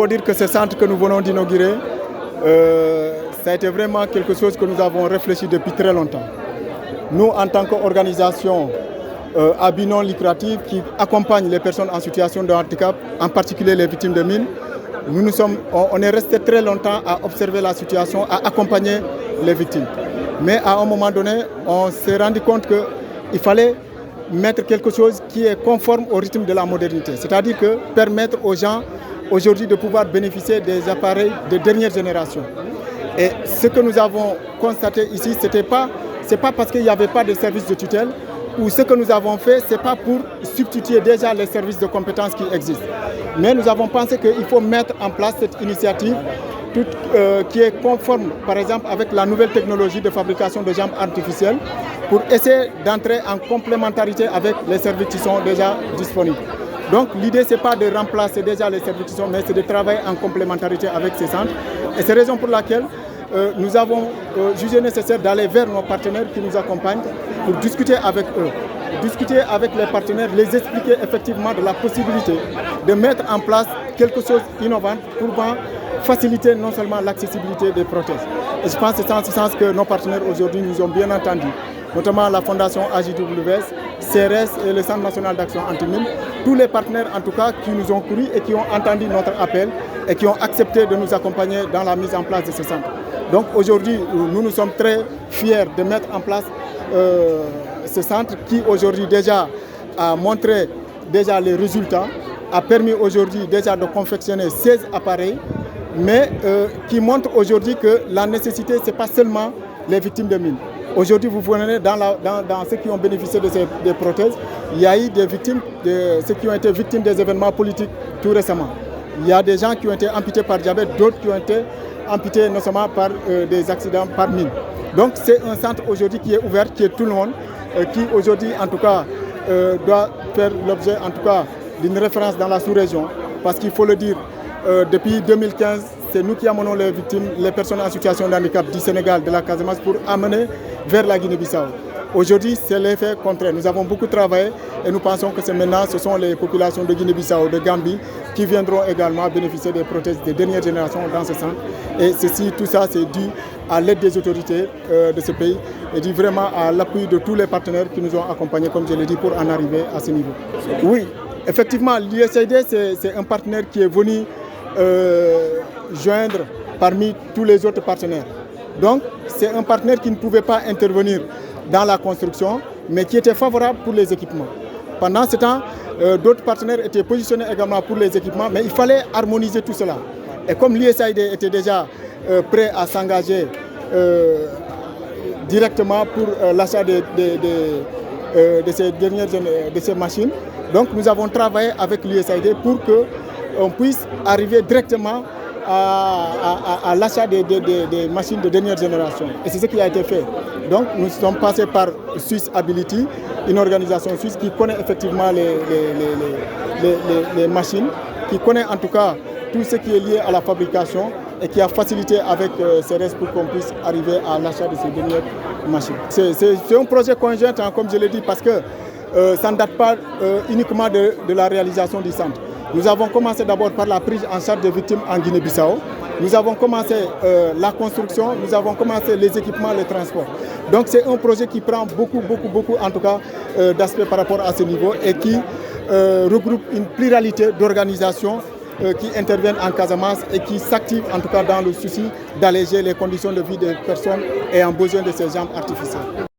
faut dire que ce centre que nous venons d'inaugurer, ça a été vraiment quelque chose que nous avons réfléchi depuis très longtemps. Nous, en tant qu'organisation à but non lucratif qui accompagne les personnes en situation de handicap, en particulier les victimes de mines, on est resté très longtemps à observer la situation, à accompagner les victimes. Mais à un moment donné, on s'est rendu compte qu'il fallait mettre quelque chose qui est conforme au rythme de la modernité. C'est-à-dire que permettre aux gens aujourd'hui de pouvoir bénéficier des appareils de dernière génération. Et ce que nous avons constaté ici, ce n'est pas parce qu'il n'y avait pas de service de tutelle, ou ce que nous avons fait, ce n'est pas pour substituer déjà les services de compétences qui existent. Mais nous avons pensé qu'il faut mettre en place cette initiative qui est conforme, par exemple, avec la nouvelle technologie de fabrication de jambes artificielles, pour essayer d'entrer en complémentarité avec les services qui sont déjà disponibles. Donc l'idée, ce n'est pas de remplacer déjà les services qui sont, mais c'est de travailler en complémentarité avec ces centres. Et c'est la raison pour laquelle nous avons jugé nécessaire d'aller vers nos partenaires qui nous accompagnent pour discuter avec eux, discuter avec les partenaires, les expliquer effectivement de la possibilité de mettre en place quelque chose d'innovant pour faciliter non seulement l'accessibilité des prothèses. Et je pense que c'est dans ce sens que nos partenaires aujourd'hui nous ont bien entendus, notamment la Fondation AJWS, CRS et le Centre national d'action anti-mine, tous les partenaires en tout cas qui nous ont couru et qui ont entendu notre appel et qui ont accepté de nous accompagner dans la mise en place de ce centre. Donc aujourd'hui, nous sommes très fiers de mettre en place ce centre qui aujourd'hui déjà a montré déjà les résultats, a permis aujourd'hui déjà de confectionner 16 appareils, mais qui montre aujourd'hui que la nécessité, ce n'est pas seulement les victimes de mines. Aujourd'hui, vous voyez dans ceux qui ont bénéficié de ces prothèses, il y a eu des victimes, ceux qui ont été victimes des événements politiques tout récemment. Il y a des gens qui ont été amputés par diabète, d'autres qui ont été amputés non seulement par des accidents par mine. Donc c'est un centre aujourd'hui qui est ouvert, qui est tout le monde, qui aujourd'hui en tout cas doit faire l'objet en tout cas d'une référence dans la sous-région. Parce qu'il faut le dire, depuis 2015, c'est nous qui amenons les victimes, les personnes en situation de handicap du Sénégal, de la Casamance, pour amener vers la Guinée-Bissau. Aujourd'hui, c'est l'effet contraire. Nous avons beaucoup travaillé et nous pensons que maintenant, ce sont les populations de Guinée-Bissau, de Gambie, qui viendront également bénéficier des prothèses de dernière génération dans ce centre. Et tout ça, c'est dû à l'aide des autorités de ce pays et dû vraiment à l'appui de tous les partenaires qui nous ont accompagnés, comme je l'ai dit, pour en arriver à ce niveau. Oui, effectivement, l'USAID, c'est un partenaire qui est venu joindre parmi tous les autres partenaires. Donc, c'est un partenaire qui ne pouvait pas intervenir dans la construction, mais qui était favorable pour les équipements. Pendant ce temps, d'autres partenaires étaient positionnés également pour les équipements, mais il fallait harmoniser tout cela. Et comme l'USAID était déjà prêt à s'engager directement pour l'achat de ces machines, donc nous avons travaillé avec l'USAID pour qu'on puisse arriver directement à l'achat des machines de dernière génération. Et c'est ce qui a été fait. Donc nous sommes passés par Swiss Ability, une organisation suisse qui connaît effectivement les machines, qui connaît en tout cas tout ce qui est lié à la fabrication et qui a facilité avec CRS pour qu'on puisse arriver à l'achat de ces dernières machines. C'est un projet conjoint, hein, comme je l'ai dit, parce que ça ne date pas uniquement de la réalisation du centre. Nous avons commencé d'abord par la prise en charge des victimes en Guinée-Bissau. Nous avons commencé la construction, nous avons commencé les équipements, les transports. Donc c'est un projet qui prend beaucoup en tout cas d'aspects par rapport à ce niveau et qui regroupe une pluralité d'organisations qui interviennent en Casamance et qui s'activent en tout cas dans le souci d'alléger les conditions de vie des personnes ayant besoin de ces jambes artificielles.